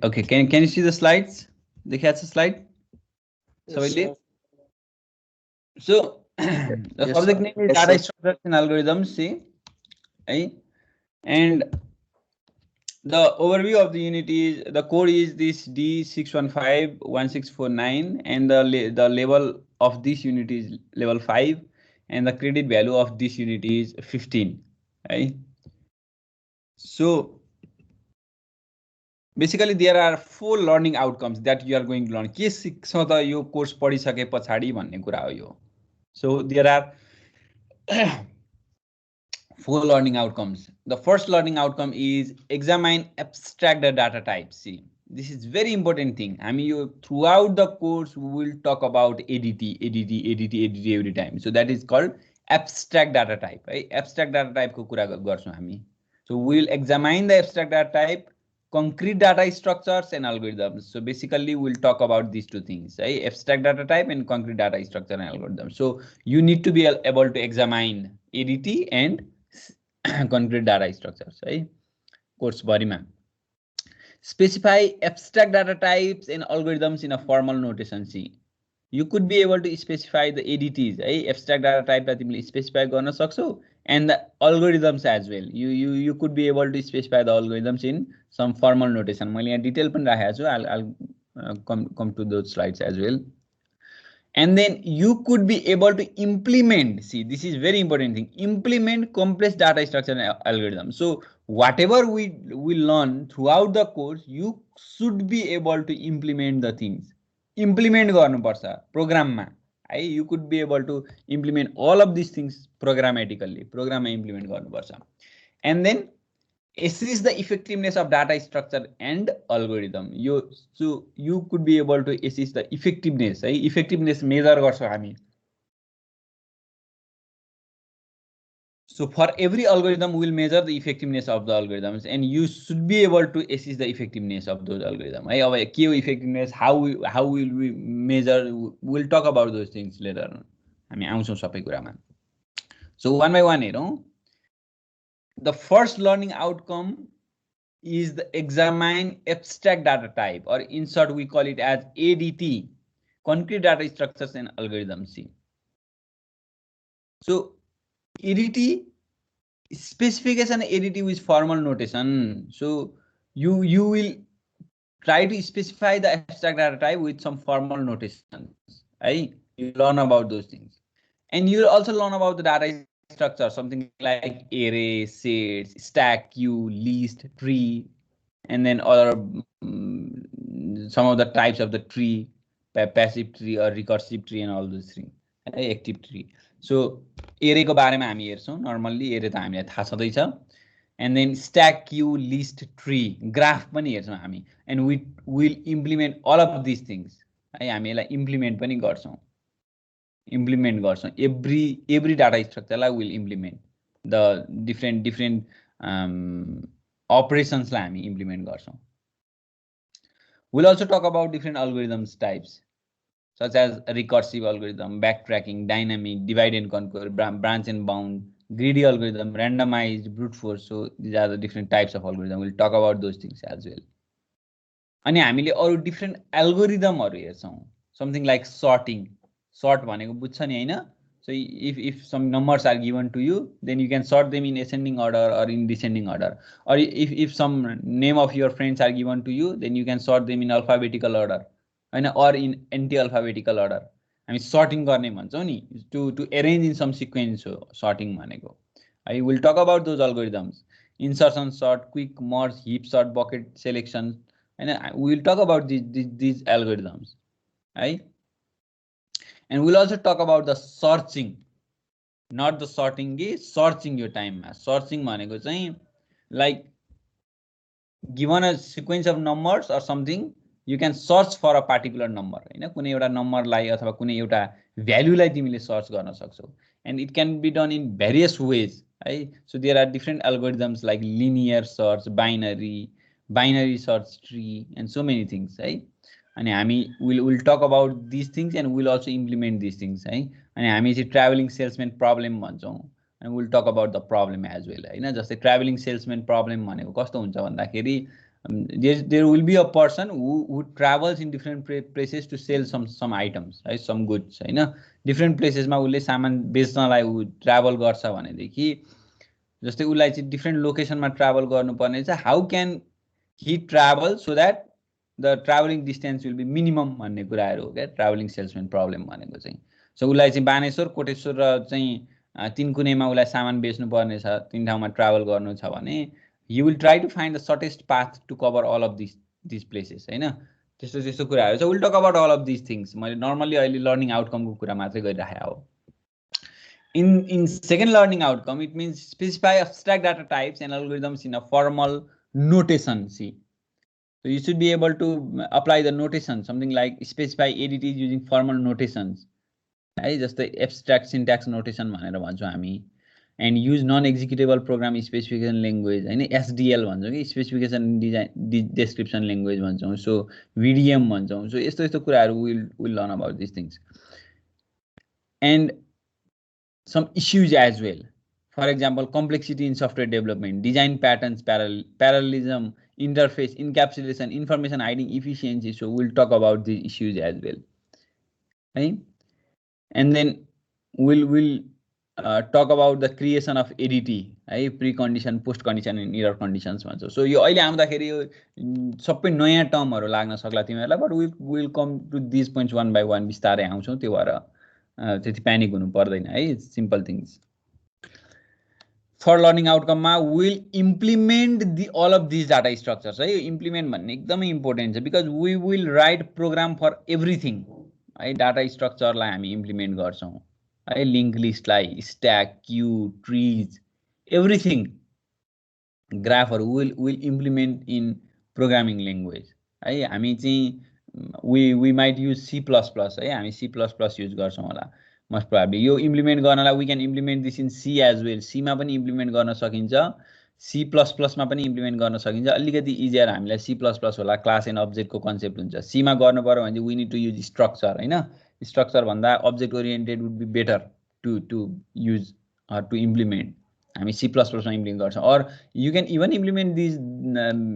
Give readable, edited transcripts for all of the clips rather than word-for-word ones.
Okay. Can you see the slides? Dekha slide? Yes, sir. So the Yes, subject sir. name is data structures and algorithms. See, right? And the overview of the unit is the code is this D6151649, and the level of this unit is level 5, and the credit value of this unit is 15. Right? So basically there are 4 learning outcomes that you are going to learn. के सिक्छ त यो course पढिसके पछाडि भन्ने कुरा हो यो. So there are 4 learning outcomes. The first learning outcome is examine abstract data types. See, this is very important thing. I mean, you throughout the course we will talk about ADT every time. So that is called abstract data type. Right? Abstract data type को कुरा गर्छौं हामी. So we will examine the abstract data type, concrete data structures and algorithms. So basically we'll talk about these two things, right? Abstract data type and concrete data structure and algorithms. So you need to be able to examine ADT and concrete data structures, right? Course bharíमा. Specify abstract data types and algorithms in a formal notation. See, you could be able to specify the ADTs, right? Abstract data type लाई तिमीले specify गर्न सक्छौ, and the algorithms as well. You could be able to specify the algorithms in some formal notation. मैले यहाँ detail पनि राखेको छु. I'll come to those slides as well. And then you could be able to implement, see, this is very important thing, implement complex data structure and algorithm. So whatever we learn throughout the course, you should be able to implement the things. Implement गर्नुपर्छ प्रोग्राममा है. You could be able to implement all of these things programmatically. प्रोग्राममा implement गर्नुपर्छ. And then assess the effectiveness of data structure and algorithm. So you could be able to assess the effectiveness. Effectiveness measure गर्छौं हामी. So for every algorithm, we will measure the effectiveness of the algorithms, and you should be able to assess the effectiveness of those algorithms. है अब के हो effectiveness, how will we measure? We'll talk about those things later on. हामी आउँछौं सबै कुरामा. So one by one हेरौं. The first learning outcome is the examine abstract data type, or in short we call it as ADT, concrete data structures and algorithms. See, so ADT specification ADT with formal notation. So you will try to specify the abstract data type with some formal notations. Right? You learn about those things, and you will also learn about the data structure, something like array, sets, stack, queue, list, tree, and then other some of the types of the tree, passive tree or recursive tree and all those things, active tree. So array को बारेमा हामी हेर्छौं. Normally array त हामीलाई थाहा छँदै छ. And then stack, queue, list, tree, graph पनि हेर्छौं हामी, and we will implement all of these things. है हामी यसलाई implement पनि गर्छौं. Implement गर्छौं every data structure लाई will implement the different operations लाई हामी implement गर्छौं. We'll also talk about different algorithms types, such as recursive algorithm, backtracking, dynamic, divide and conquer, branch and bound, greedy algorithm, randomized, brute force. So these are the different types of algorithm. We'll talk about those things as well. अनि हामीले अरु different algorithmहरु हेर्छौं. Something like sorting. Sort भनेको बुझ्छ नि हैन? So if some numbers are given to you, then you can sort them in ascending order or in descending order. Or if some name of your friends are given to you, then you can sort them in alphabetical order, or in anti-alphabetical order. I mean sorting गर्ने भन्छौं नि, to arrange in some sequence हो sorting भनेको. I will talk about those algorithms. Insertion sort, quick merge, heap sort, bucket selection, and we will talk about these algorithms, right? And we'll also talk about the searching, not the sorting, searching your time. Searching भनेको चाहिँ like given a sequence of numbers or something, you can search for a particular number. हैन कुनै एउटा नम्बरलाई अथवा कुनै एउटा भ्यालुलाई तिमीले search गर्न सक्छौ. And it can be done in various ways. है. So there are different algorithms like linear search, binary search tree, and so many things. है. अनि हामी will talk about these things and we'll also implement these things. है. अनि हामी चाहिँ traveling salesman problem भन्छौँ. And we'll talk about the problem as well. हैन जस्तै traveling salesman problem भनेको कस्तो हुन्छ भन्दाखेरि there will be a person who travels in different places to sell some items, right? Some goods, हैन different places मा उले सामान बेच्नलाई उ ट्राभल गर्छ भनेदेखि जस्तै उलाई चाहिँ different location मा ट्राभल गर्नुपर्ने छ. How can he travel so that the traveling distance will be minimum भन्ने कुराहरु हो के traveling salesman problem भनेको चाहिँ. So उलाई चाहिँ बानेश्वर, कोटेश्वर र चाहिँ तीन कुनैमा उलाई सामान बेच्नु पर्ने छ, तीन ठाउँमा ट्राभल गर्नु छ भने you will try to find the shortest path to cover all of these places, हैन त्यस्तो कुराहरु छ. We'll talk about all of these things. मैले normally अहिले learning outcome को कुरा मात्रै गरिराखेको हो. In second learning outcome, it means specify abstract data types and algorithms in a formal notation. See, so you should be able to apply the notation, something like specify ADTs using formal notations. है जस्तै abstract syntax notation भनेर भन्छौँ हामी. And use non-executable program specification language, हैन SDL भन्छौँ कि specification description language भन्छौँ. So VDM भन्छौँ. So यस्तो कुराहरु we'll learn about these things. And some issues as well. For example, complexity in software development, design patterns, parallelism, interface, encapsulation, information hiding, efficiency. So we'll talk about these issues as well. Right? And then we'll talk about the creation of ADT, है precondition, post condition and error conditions भन्छ. So यो अहिले आउँदाखेरि यो सबै नयाँ टर्महरु लाग्न सक्ला तिमीहरुलाई, but we'll come to these points one by one बिस्तारै आउँछौं. त्यो भएर त्यति प्यानिक हुनु पर्दैन है, simple things. For learning outcome मा we'll implement all of these data structures. है implement भन्ने एकदमै important छ because we will write program for everything. है data structure लाई हामी implement गर्छौं. है link list लाई stack, queue, trees, everything. Graph will implement in programming language. है हामी चाहिँ we might use C++. है हामी C++ use गर्छौं होला most probably. यो implement गर्नलाई we can implement this in C as well. C मा पनि implement गर्न सकिन्छ, C++ मा पनि implement गर्न सकिन्छ. अलिकति easier हामीलाई C++ होला, class and object को concept हुन्छ. C मा गर्नु पर्यो भने we need to use structure, हैन structure भन्दा object oriented would be better to use or to implement. हामी C++ मा implement गर्छौं. Or you can even implement these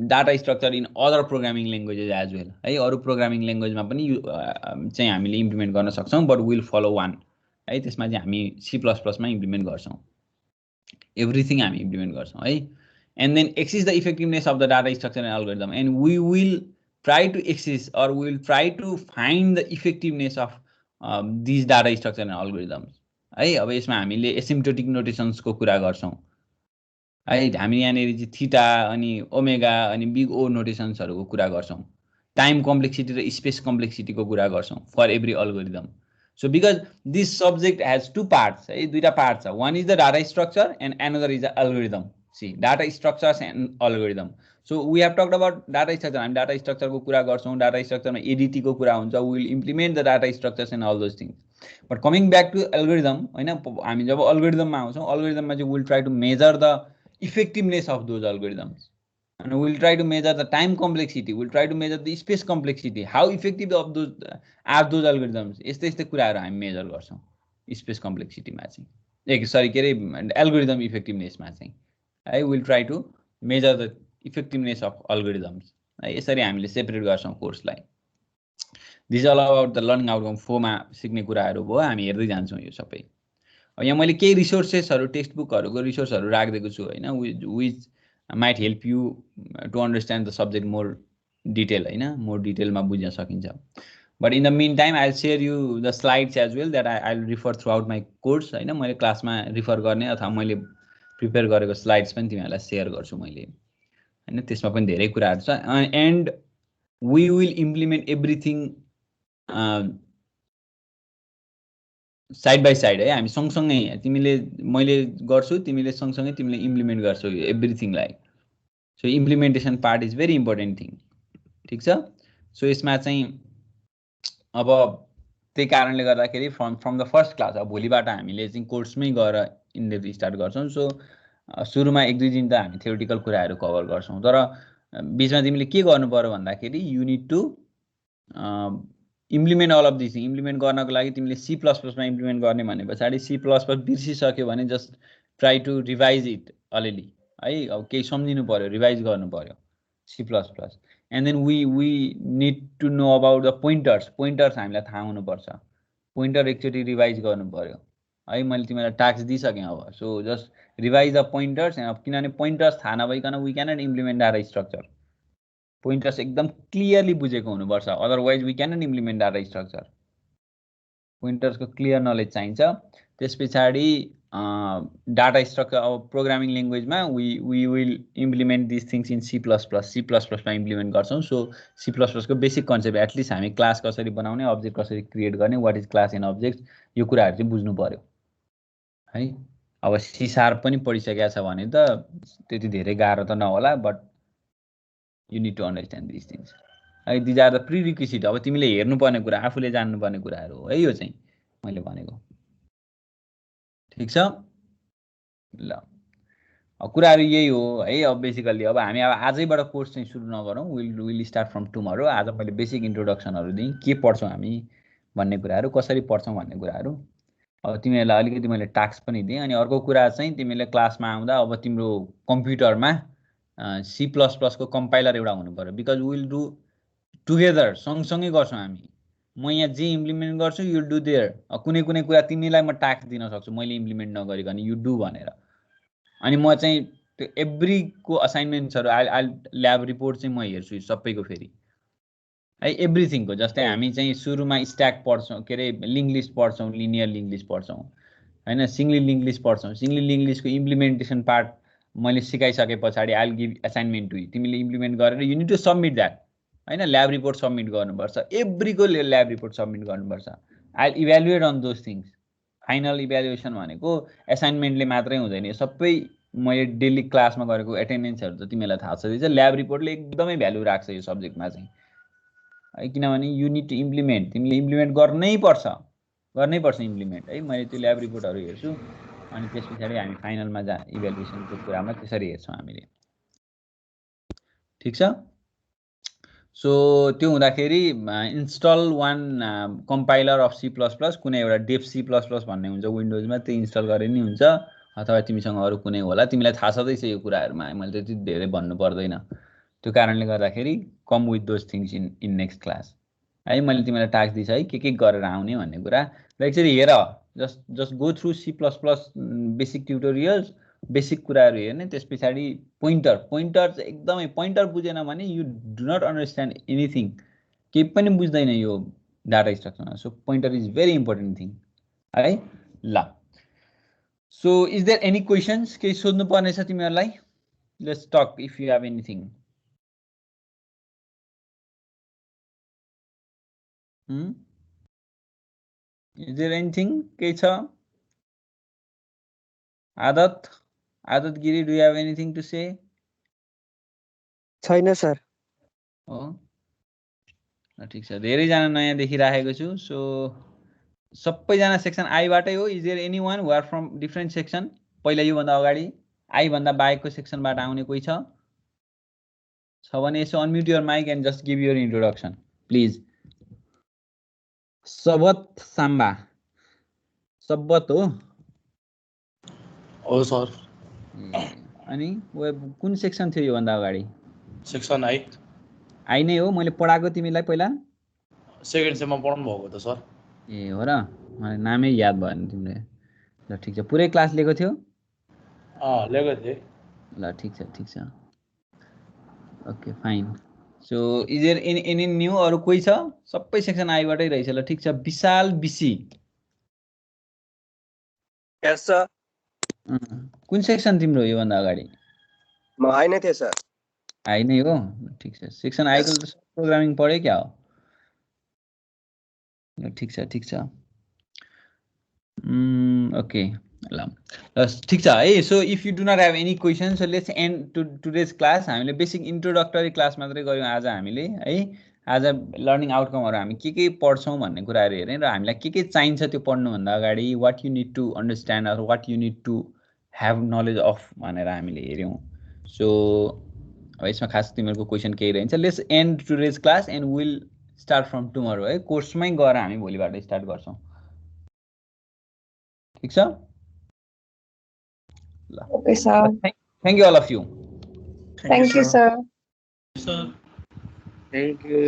data structure in other programming languages as well. है अरु programming language मा पनि चाहिँ हामीले implement गर्न सक्छौं, but we'll follow one. है त्यसमा चाहिँ हामी C++ मा implement गर्छौं. Everything हामी implement गर्छौं है. And then access the effectiveness of the data structure and algorithm, and we will try to access or we will try to find the effectiveness of these data structure and algorithms. है अब यसमा हामीले asymptotic notations को कुरा गर्छौं. है हामी यहाँनेरि चाहिँ थीटा अनि ओमेगा अनि बिग ओ नोटेशन्स हरुको कुरा गर्छौं. टाइम कम्प्लेक्सिटी र स्पेस कम्प्लेक्सिटी को कुरा गर्छौं for every algorithm. So because this subject has two parts, है दुईटा पार्ट छ. One is the data structure and another is the algorithm. See, data structures and algorithm. So we have talked about data structure. हामी data structure को कुरा गर्छौं. Data structure मा ADT को कुरा हुन्छ. We will implement the data structures and all those things. But coming back to algorithm, हैन हामी जब algorithm मा आउँछौं, algorithm मा चाहिँ we will try to measure the effectiveness of those algorithms. And we'll try to measure the time complexity. We'll try to measure the space complexity. How effective of those are those algorithms? यस्तै कुराहरु हामी major गर्छौं space complexity मा चाहिँ. Sorry के रे algorithm effectiveness मा चाहिँ. है we'll try to measure the effectiveness of algorithms. है यसरी हामीले सेपरेट गर्छौं कोर्सलाई. This is all about the learning outcome 4 मा सिक्ने कुराहरु भयो. हामी हेर्दै जान्छौं यो सबै. अब यहाँ मैले केही रिसोर्सेसहरु टेक्स्ट बुकहरुको रिसोर्सहरु राख्दिएको छु हैन, which might help you to understand the subject more detail, हैन more detail मा बुझ्न सकिन्छ. But in the meantime I'll share you the slides as well that I'll refer throughout my course, हैन मैले क्लासमा रिफर गर्ने अथवा मैले प्रिपेयर गरेको स्लाइड्स पनि तिमीहरुलाई शेयर गर्छु मैले, हैन त्यसमा पनि धेरै कुराहरु छ. And we will implement everything side by side है. हामी सँगसँगै तिमीले मैले गर्छु, तिमीले सँगसँगै तिमीले इम्प्लिमेन्ट गर्छौ एभ्रीथिङ लाई. So implementation part is very important thing ठिक छ सो यसमा चाहिँ अब त्यही कारणले गर्दाखेरि फ्रम द फर्स्ट क्लास अब भोलिबाट हामीले चाहिँ कोर्समै गएर इनडेप्थ स्टार्ट गर्छौँ सो सुरुमा 1-2 दिन त हामी थ्योरिटिकल कुराहरू कभर गर्छौँ तर बिचमा तिमीले के गर्नु पर्यो भन्दाखेरि you need to implement all of this implement गर्नको लागि तिमीले C++मा इम्प्लिमेन्ट गर्ने भने पछाडि C++ बिर्सिसक्यो भने just try to revise it अलिअलि है अब केही सम्झिनु पर्यो रिभाइज गर्नु पर्यो C++ and then we need to know about the pointers हामीलाई थाहा हुनुपर्छ पोइन्टर एकचोटि रिभाइज गर्नु पर्यो है मैले तिमीलाई टास्क दिइसकेँ अब so just revise the pointers किनभने पोइन्टर्स थाहा नभइकन we cannot implement data structure pointers एकदम क्लियरली बुझेको हुनुपर्छ otherwise we cannot implement data structure पोइन्टर्सको क्लियर नलेज चाहिन्छ त्यस पछाडि डाटा स्ट्रक्चर अब प्रोग्रामिङ ल्याङ्ग्वेजमा we will implement this things in C++मा इम्प्लिमेन्ट गर्छौँ सो C++को बेसिक कन्सेप्ट एटलिस्ट हामी क्लास कसरी बनाउने अब्जेक्ट कसरी क्रिएट गर्ने what is class and object यो कुराहरू चाहिँ बुझ्नु पर्यो है अब C# पनि पढिसकेको छ भने त त्यति धेरै गाह्रो त नहोला but you need to understand this things है दिज आर द प्रिरिक्विजिट अब तिमीले हेर्नुपर्ने कुरा आफूले जान्नुपर्ने कुराहरू हो है यो चाहिँ मैले भनेको ठिक छ ल अब कुराहरू यही हो है अब बेसिकल्ली अब हामी अब आजैबाट कोर्स चाहिँ सुरु नगरौँ विल स्टार्ट फ्रम टुमरो आज मैले बेसिक इन्ट्रोडक्सनहरू दिएँ के पढ्छौँ हामी भन्ने कुराहरू कसरी पढ्छौँ भन्ने कुराहरू अब तिमीहरूलाई अलिकति मैले टास्क पनि दिएँ अनि अर्को कुरा चाहिँ तिमीले क्लासमा आउँदा अब तिम्रो कम्प्युटरमा C++को कम्पाइलर एउटा हुनु पर्यो बिकज विल डु टुगेदर सँगसँगै गर्छौँ हामी म यहाँ जे इम्प्लिमेन्ट गर्छु यु डु देयर कुनै कुनै कुरा तिमीलाई म टास्क दिन सक्छु मैले इम्प्लिमेन्ट नगरिकन यु डु भनेर अनि म चाहिँ त्यो एभ्रीको असाइनमेन्ट्सहरू आई ल्याब रिपोर्ट चाहिँ म हेर्छु सबैको फेरि है एभ्रिथिङको जस्तै हामी चाहिँ सुरुमा स्ट्याक पढ्छौँ के अरे लिङ्क लिस्ट पढ्छौँ लिनियर लिङ्क लिस्ट पढ्छौँ होइन सिङ्गली लिङ्क लिस्ट पढ्छौँ सिङ्गली लिङ्क लिस्टको इम्प्लिमेन्टेसन पार्ट मैले सिकाइसके पछाडि I will give assignment to you तिमीले इम्प्लिमेन्ट गरेर you need to submit that होइन ल्याब रिपोर्ट सबमिट गर्नुपर्छ एभ्रीको ल्याब रिपोर्ट सबमिट गर्नुपर्छ I evaluate on those things final evaluation भनेको एसाइनमेन्टले मात्रै हुँदैन सबै मैले डेली क्लासमा गरेको एटेन्डेन्सहरू त तिमीलाई थाहा छ ल्याब रिपोर्टले एकदमै भ्यालु राख्छ यो सब्जेक्टमा चाहिँ है किनभने यु निड टु इम्प्लिमेन्ट तिमीले इम्प्लिमेन्ट गर्नै पर्छ इम्प्लिमेन्ट है मैले त्यो ल्याब रिपोर्टहरू हेर्छु अनि त्यस पछाडि हामी फाइनलमा इभ्यालुएसनको कुरामा त्यसरी हेर्छौँ हामीले ठिक छ सो त्यो हुँदाखेरि install one compiler of C++ कुनै एउटा डेफ C++ भन्ने हुन्छ विन्डोजमा त्यो इन्स्टल गरे नि हुन्छ अथवा तिमीसँग अरू कुनै होला तिमीलाई थाहा छँदैछ यो कुराहरूमा मैले त्यति धेरै भन्नु पर्दैन त्यो कारणले गर्दाखेरि come with those things in next class है मैले तिमीलाई टास्क दिइछ है के गरेर आउने भन्ने कुरा र एकचोटि हेर just go through C++ basic tutorials basic कुराहरू हेर्ने त्यस पछाडि पोइन्टर चाहिँ एकदमै पोइन्टर बुझेन भने you do not understand anything केही पनि बुझ्दैन यो डाटा स्ट्रक्चरमा so pointer is very important thing है ल so is there any questions केही सोध्नु पर्ने छ तिमीहरूलाई let's talk if you have anything is there anything केही छ आदत गिरी do you have anything to say छैन सर हो ठिक छ धेरैजना नयाँ देखिराखेको छु सो सबैजना सेक्सन आईबाटै हो is there any one who are from different section पहिला योभन्दा अगाडि आई भन्दा बाहेकको सेक्सनबाट आउने कोही छ भने यसो unmute your mic and just give your introduction please सबत साम्बा सबत हो सर अनि कुन सेक्सन थियो योभन्दा अगाडि सेक्सन आई नै हो मैले पढाएको तिमीलाई पहिला सेकेन्ड सेममा पढ्नु भएको त सर ए हो र मलाई नामै याद भएन तिमीले ल ठिक छ पुरै क्लास लिएको थियो लिएको थिएँ ल ठिक छ okay fine so is there any new अरू कोही छ सबै सेक्सन आईबाटै रहेछ ल ठिक छ विशाल बिसी यस सर कुन सेक्सन तिम्रो योभन्दा अगाडि म आई नै थिएँ सर आई नै हो ठिक छ सेक्सन आईको त प्रोग्रामिङ पढ्यो क्या हो ल ठिक छ ओके ल ठिक छ है. So if you do not have any question, so let's end today's class. हामीले बेसिक इन्ट्रोडक्टरी क्लास मात्रै गऱ्यौँ आज हामीले है. आज लर्निङ आउटकमहरू हामी के पढ्छौँ भन्ने कुराहरू हेऱ्यौँ र हामीलाई के चाहिन्छ त्यो पढ्नुभन्दा अगाडि what you need to understand or what you need to have knowledge of भनेर हामीले हेऱ्यौँ. सो अब यसमा खास तिमीहरूको क्वेसन केही रहन्छ. Let's end today's class and will start from tomorrow है. कोर्समै गएर हामी भोलिबाट स्टार्ट गर्छौँ. ठिक छ? Okay, sir. Thank you all of you. Thank you, sir. Sir Thank you.